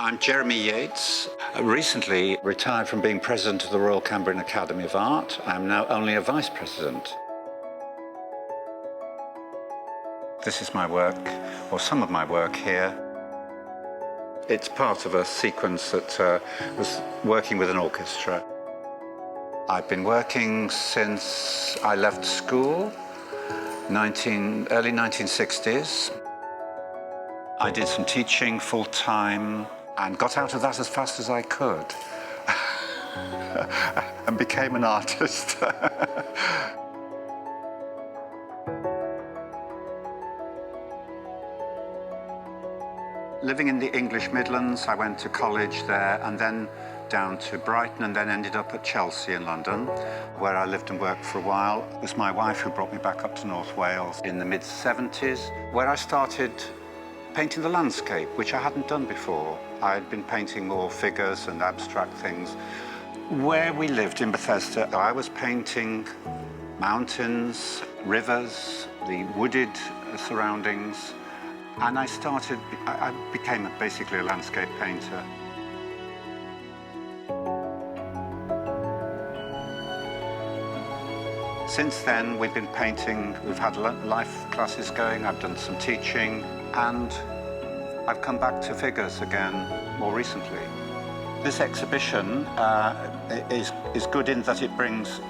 I'm Jeremy Yates. Recently retired from being president of the Royal Cambrian Academy of Art. I'm now only a vice president. This is my work, or some of my work here. It's part of a sequence that was working with an orchestra. I've been working since I left school, early 1960s. I did some teaching full-time and got out of that as fast as I could and became an artist. Living in the English Midlands, I went to college there and then down to Brighton and then ended up at Chelsea in London, where I lived and worked for a while. It was my wife who brought me back up to North Wales in the mid-70s, where I started painting the landscape, which I hadn't done before. I had been painting more figures and abstract things. Where we lived in Bethesda, I was painting mountains, rivers, the wooded surroundings, and I became basically a landscape painter. Since then, we've been painting, we've had life classes going, I've done some teaching, and I've come back to figures again more recently. This exhibition is good in that it brings,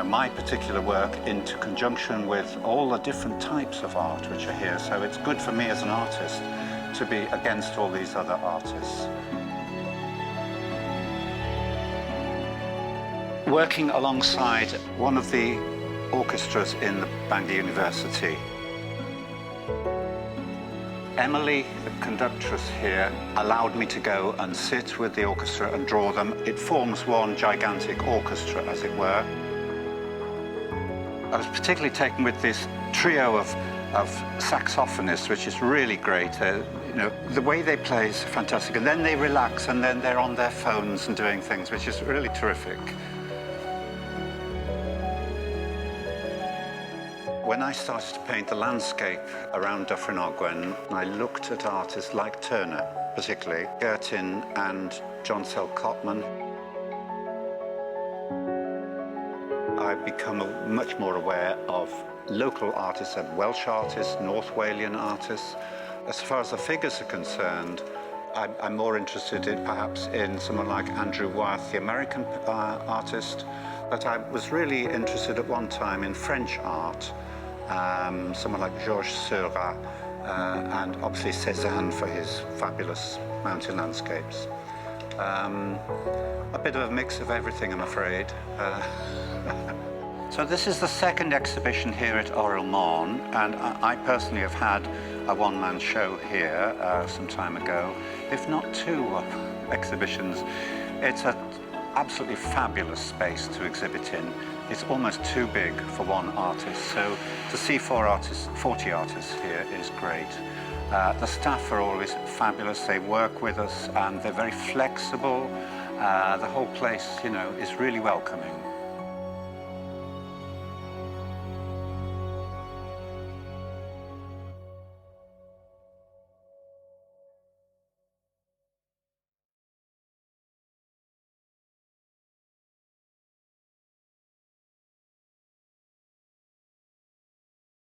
my particular work into conjunction with all the different types of art which are here. So it's good for me as an artist to be against all these other artists. Working alongside one of the orchestras in the Bangor University. Emily, the conductress here, allowed me to go and sit with the orchestra and draw them. It forms one gigantic orchestra, as it were. I was particularly taken with this trio of saxophonists, which is really great. The way they play is fantastic, and then they relax, and then they're on their phones and doing things, which is really terrific. When I started to paint the landscape around Dyffryn Ogwen, I looked at artists like Turner, particularly, Gertin and John Cotman. I've become much more aware of local artists and Welsh artists, North Walian artists. As far as the figures are concerned, I'm more interested perhaps in someone like Andrew Wyeth, the American artist, but I was really interested at one time in French art. Someone like Georges Seurat, and obviously Cézanne for his fabulous mountain landscapes. A bit of a mix of everything, I'm afraid. So this is the second exhibition here at Oriel Môn, and I personally have had a one-man show here some time ago, if not two exhibitions. It's an absolutely fabulous space to exhibit in. It's almost too big for one artist, so to see 40 artists here is great. The staff are always fabulous. They work with us and they're very flexible. The whole place, is really welcoming.